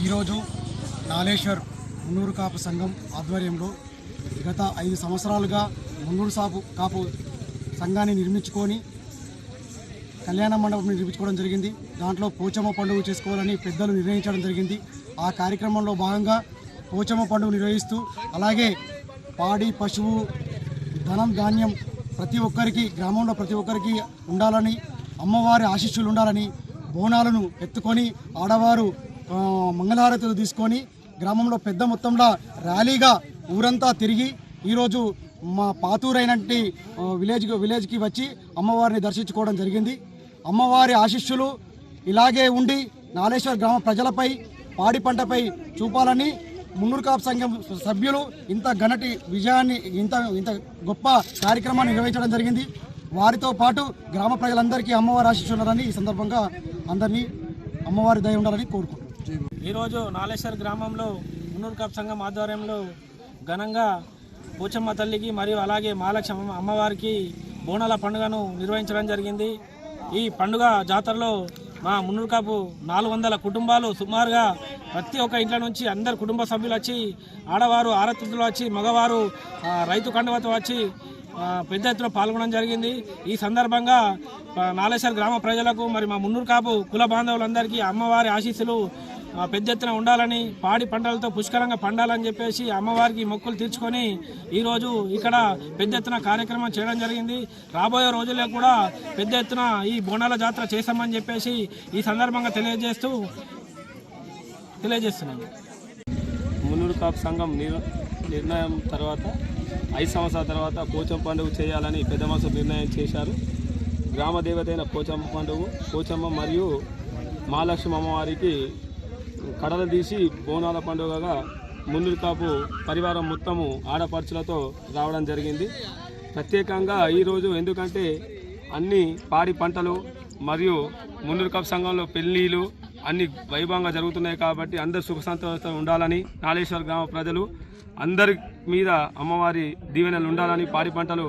ఈరోజు నాలేశ్వర్ మున్నూరు కాపు సంఘం ఆధ్వర్యంలో గత 5 సంవత్సరాలుగా మున్నూరు కాపు సంఘాన్ని నిర్మించుకొని కళ్యాణ మండపం నిర్మించుకోవడం జరిగింది. దాంట్లో పోచమ్మ పండుగ చేసుకోవాలని పెద్దలు నిర్ణయించడం జరిగింది. ఆ కార్యక్రమంలో భాగంగా పోచమ్మ పండుగ నిర్వహిస్తూ అలాగే పాడి పశువు ధనం ధాన్యం ప్రతి ఒక్కరికి గ్రామంలో ప్రతి ఒక్కరికి ఉండాలని, అమ్మవారి ఆశీస్సులు ఉండాలని బోనాలను ఎత్తుకొని ఆడవారు మంగళహారతులు తీసుకొని గ్రామంలో పెద్ద మొత్తంలో ర్యాలీగా ఊరంతా తిరిగి ఈరోజు మా పాతూరైనట్టి విలేజ్కి వచ్చి అమ్మవారిని దర్శించుకోవడం జరిగింది. అమ్మవారి ఆశీస్సులు ఇలాగే ఉండి నాలేశ్వర్ గ్రామ ప్రజలపై పాడి పంటపై చూపాలని మున్నూరు కాపు సంఘం సభ్యులు ఇంత ఘనటి విజయాన్ని ఇంత గొప్ప కార్యక్రమాన్ని నిర్వహించడం జరిగింది. వారితో పాటు గ్రామ ప్రజలందరికీ అమ్మవారి ఆశీస్సులని ఈ సందర్భంగా అందరినీ అమ్మవారి దయ ఉండాలని కోరుకుంటున్నాను. ఈరోజు నాలేశ్వర్ గ్రామంలో మున్నూరు కాపు సంఘం ఆధ్వర్యంలో ఘనంగా పోచమ్మ తల్లికి మరియు అలాగే మహాలక్ష్మి అమ్మవారికి బోనాల పండుగను నిర్వహించడం జరిగింది. ఈ పండుగ జాతరలో మా మున్నూరు కాపు 400 కుటుంబాలు సుమారుగా ప్రతి ఒక్క ఇంట్లో నుంచి అందరు కుటుంబ సభ్యులు వచ్చి ఆడవారు ఆరతులు వచ్చి మగవారు రైతు కండువతో వచ్చి పెద్ద ఎత్తున పాల్గొనడం జరిగింది. ఈ సందర్భంగా నాలేశ్వర్ గ్రామ ప్రజలకు మరి మా మున్నూరు కాపు కుల బాంధవులందరికీ అమ్మవారి ఆశీస్సులు పెద్ద ఎత్తున ఉండాలని, పాడి పంటలతో పుష్కలంగా పండాలని చెప్పేసి అమ్మవారికి మొక్కులు తీర్చుకొని ఈరోజు ఇక్కడ పెద్ద ఎత్తున కార్యక్రమం చేయడం జరిగింది. రాబోయే రోజుల్లో కూడా పెద్ద ఎత్తున ఈ బోనాల జాతర చేశామని చెప్పేసి ఈ సందర్భంగా తెలియజేస్తున్నాను. మున్నూరు కాపు సంఘం నిర్ణయం తర్వాత 5 సంవత్సరాల తర్వాత పోచమ్మ పండుగ చేయాలని పెద్ద మనసు నిర్ణయం చేశారు. గ్రామ దేవత అయిన పోచమ్మ పండుగ పోచమ్మ మరియు మహాలక్ష్మి అమ్మవారికి కడలు తీసి బోనాల పండుగగా మున్నూరు కాపు పరివారం మొత్తము ఆడపడుచులతో రావడం జరిగింది. ప్రత్యేకంగా ఈరోజు ఎందుకంటే అన్ని పాడి పంటలు మరియు మున్నూరు కాపు సంఘంలో పెళ్ళిళ్ళు అన్ని వైభవంగా జరుగుతున్నాయి కాబట్టి అందరు సుఖ సంతోషంతో ఉండాలని, నాలేశ్వర్ గ్రామ ప్రజలు అందరి మీద అమ్మవారి దీవెనలు ఉండాలని, పాడి పంటలు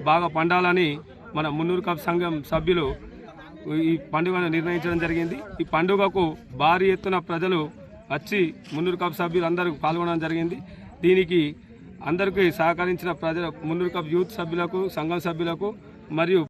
బాగా పండాలని మన మున్నూరు కాపు సంఘం సభ్యులు ఈ పండుగను నిర్ణయించడం జరిగింది. ఈ పండుగకు భారీ ఎత్తున ప్రజలు వచ్చి మున్నూరు కాపు సభ్యులు అందరూ పాల్గొనడం జరిగింది. దీనికి అందరికీ సహకరించిన మున్నూరు కాపు యూత్ సభ్యులకు, సంఘం సభ్యులకు మరియు